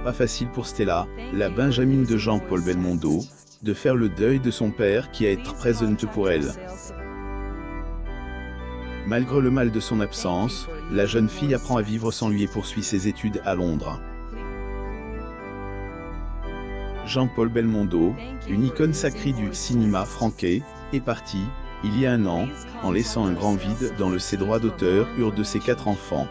Pas facile pour Stella, la Benjamine de Jean-Paul Belmondo, de faire le deuil de son père qui a été présent pour elle. Malgré le mal de son absence, la jeune fille apprend à vivre sans lui et poursuit ses études à Londres. Jean-Paul Belmondo, une icône sacrée du cinéma français, est parti, il y a un an, en laissant un grand vide dans ses droits d'auteur de ses 4 enfants.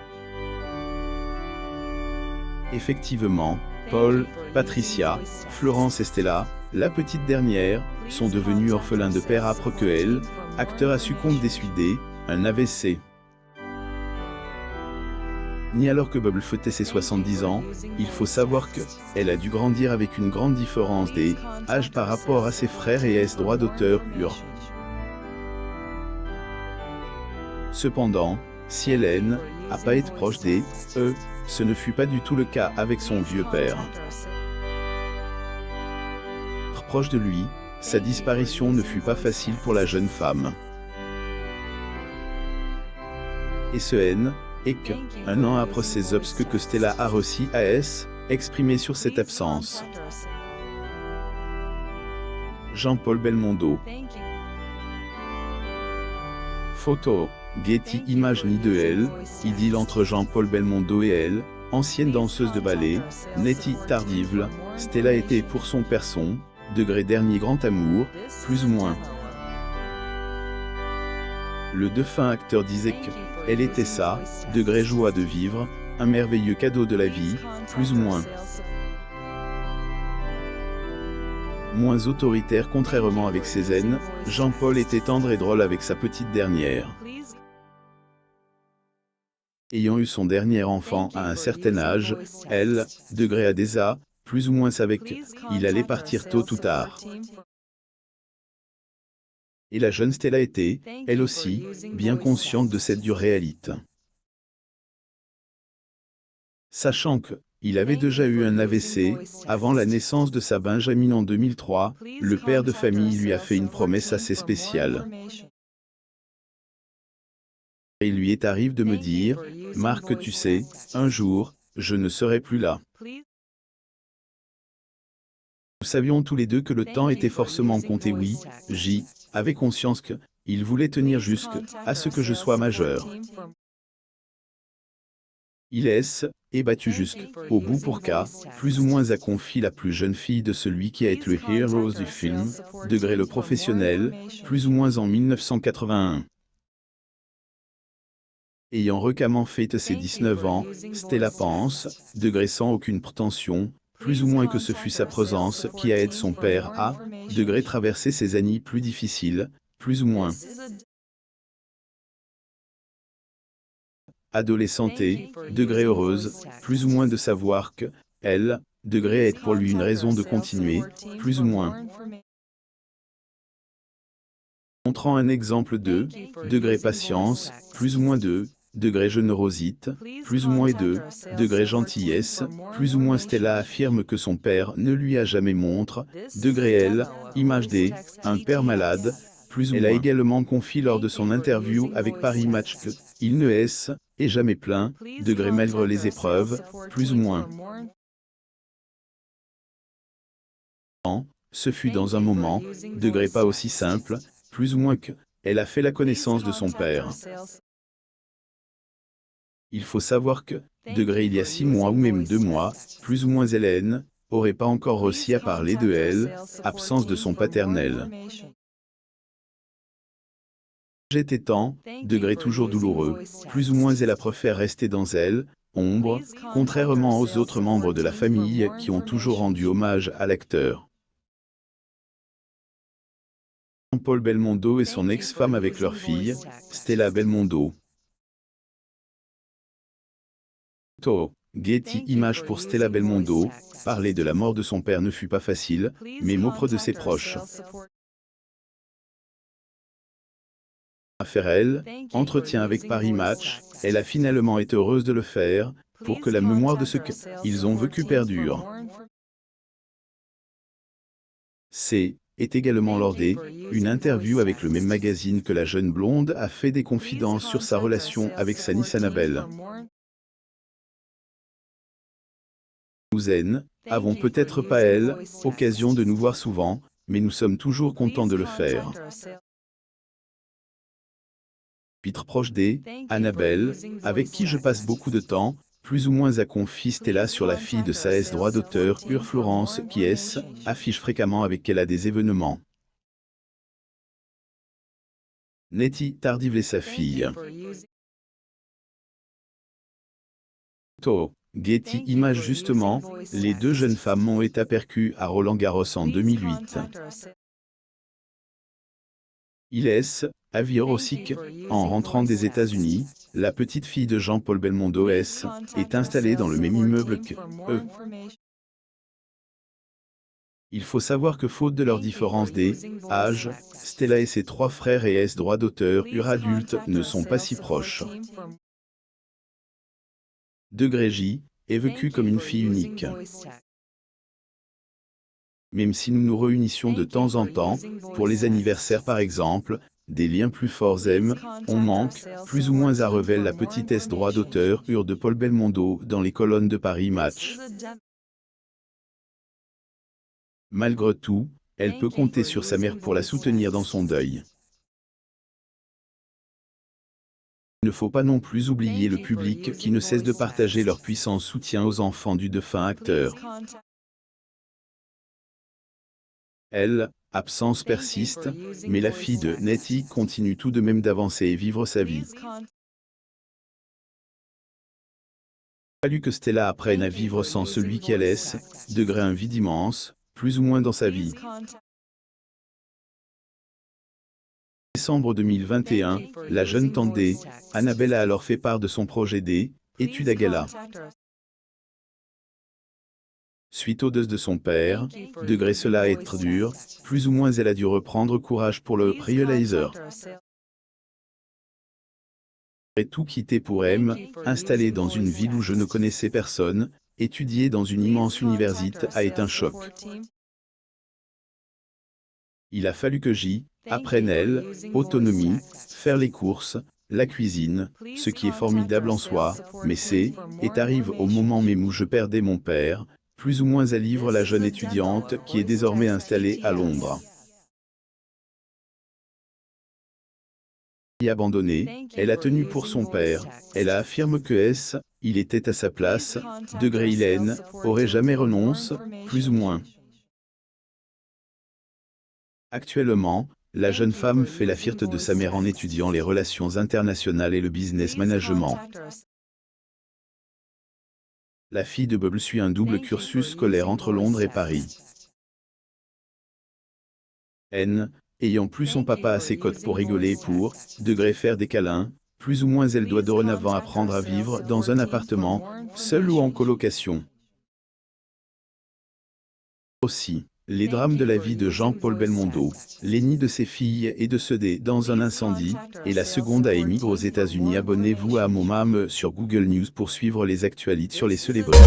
Effectivement, Paul, Patricia, Florence et Stella, la petite dernière, sont devenus orphelins de père après que elle, acteur, a succombé décédé, un AVC. Ni alors que Bubble fêtait ses 70 ans, il faut savoir qu'elle a dû grandir avec une grande différence d'âge par rapport à ses frères et à ses droits d'auteur. Cependant, si Hélène n'a pas été proche ce ne fut pas du tout le cas avec son vieux père. Proche de lui, sa disparition ne fut pas facile pour la jeune femme. Et ce N est un an après ces obsèques que Stella a réussi à exprimer sur cette absence. Jean-Paul Belmondo. Photo. Getty Images ni de elle, idylle entre Jean-Paul Belmondo et elle, ancienne danseuse de ballet, Nettie tardive, Stella était pour son père son dernier grand amour, plus ou moins. Le défunt acteur disait qu'elle était sa joie de vivre, un merveilleux cadeau de la vie, plus ou moins. Moins autoritaire contrairement avec ses aînes, Jean-Paul était tendre et drôle avec sa petite dernière. Ayant eu son dernier enfant à un certain âge, elle, à des plus ou moins savait qu'il allait partir tôt ou tard. Et la jeune Stella était, elle aussi, bien consciente de cette dure réalité. Sachant qu'il avait déjà eu un AVC, avant la naissance de sa Benjamine en 2003, le père de famille lui a fait une promesse assez spéciale. Il lui est arrivé de me dire, « Marc, tu sais, un jour, je ne serai plus là. » Nous savions tous les deux que le temps était forcément compté. Oui, j'avais conscience qu'il voulait tenir jusqu'à ce que je sois majeur. Il est battu jusqu'au bout pour plus ou moins a confié la plus jeune fille de celui qui a été le héros du film, le professionnel, plus ou moins en 1981. Ayant récemment fêté ses 19 ans, Stella pense, sans aucune prétention, plus ou moins que ce fut sa présence qui a aidé son père à traverser ces années plus difficiles, plus ou moins. Adolescente, heureuse, plus ou moins de savoir que elle, est pour lui une raison de continuer, plus ou moins. Montrant un exemple de patience, plus ou moins de générosité, plus ou moins et de gentillesse, plus ou moins. Stella affirme que son père ne lui a jamais montré elle, image un père malade, plus ou moins. Elle a également confié lors de son interview avec Paris Match qu'il ne est jamais plein malgré les épreuves, plus ou moins. Ce fut dans un moment pas aussi simple, plus ou moins elle a fait la connaissance de son père. Il faut savoir que, il y a 6 mois ou même 2 mois, plus ou moins Hélène, aurait pas encore réussi à parler de elle, absence de son paternel. J'étais temps, toujours douloureux, plus ou moins elle a préféré rester dans elle, ombre, contrairement aux autres membres de la famille qui ont toujours rendu hommage à l'acteur. Jean-Paul Belmondo et son ex-femme avec leur fille, Stella Belmondo. Getty Images pour Stella Belmondo, parler de la mort de son père ne fut pas facile, mais auprès de ses proches. Affaire elle, entretien avec Paris Match, elle a finalement été heureuse de le faire, pour que la mémoire de ce qu'ils ont vécu perdure. Est également lors une interview avec le même magazine que la jeune blonde a fait des confidences sur sa relation avec sa nièce Annabelle. nous N, avons peut-être pas elle, occasion de nous voir souvent, mais nous sommes toujours contents de le faire. Chapitre proche D, Annabelle, avec qui je passe beaucoup de temps, plus ou moins à confier Stella sur la fille de sa S droit d'auteur, Florence, qui affiche fréquemment avec elle à des événements. Nettie Tardively sa fille. Getty Images justement, les deux jeunes femmes ont été aperçues à Roland-Garros en 2008. Avi Rosic, en rentrant des États-Unis, la petite fille de Jean-Paul Belmondo est installée dans le même immeuble que eux. Il faut savoir que faute de leur différence d'âge, Stella et ses trois frères et droit d'auteur adultes ne sont pas si proches. J est vécue comme une fille unique. Même si nous nous réunissions de temps en temps, pour les anniversaires par exemple, des liens plus forts on manque, plus ou moins à révéler la petitesse droit d'auteur de Paul Belmondo dans les colonnes de Paris Match. Malgré tout, elle peut compter sur sa mère pour la soutenir dans son deuil. Il ne faut pas non plus oublier le public qui ne cesse de partager leur puissant soutien aux enfants du défunt acteur. Absence persiste, mais la fille de Nettie continue tout de même d'avancer et vivre sa vie. Il a fallu que Stella apprenne à vivre sans celui qui laisse, un vide immense, plus ou moins dans sa vie. Décembre 2021, la jeune tante Annabelle a alors fait part de son projet d'études à gala. Suite au deuil de son père, cela être dur, plus ou moins elle a dû reprendre courage pour le réaliser. J'ai tout quitté pour installé dans une ville où je ne connaissais personne, étudier dans une immense université a été un choc. Il a fallu que apprenne autonomie, faire les courses, la cuisine, ce qui est formidable en soi, mais arrive au moment même où je perdais mon père, plus ou moins à livre la jeune étudiante qui est désormais installée à Londres. Abandonnée, elle a tenu pour son père, elle a affirmé que il était à sa place, il aurait jamais renoncé, plus ou moins. Actuellement, la jeune femme fait la fierté de sa mère en étudiant les relations internationales et le business management. La fille de Bob suit un double cursus scolaire entre Londres et Paris. Ayant plus son papa à ses côtes pour rigoler pour, faire des câlins, plus ou moins elle doit dorénavant apprendre à vivre dans un appartement, seule ou en colocation. Aussi, les drames de la vie de Jean-Paul Belmondo, l'aîné de ses filles et de ceux dans un incendie, et la seconde à émigrer aux États-Unis. Abonnez-vous à mon sur Google News pour suivre les actualités sur les célébrités.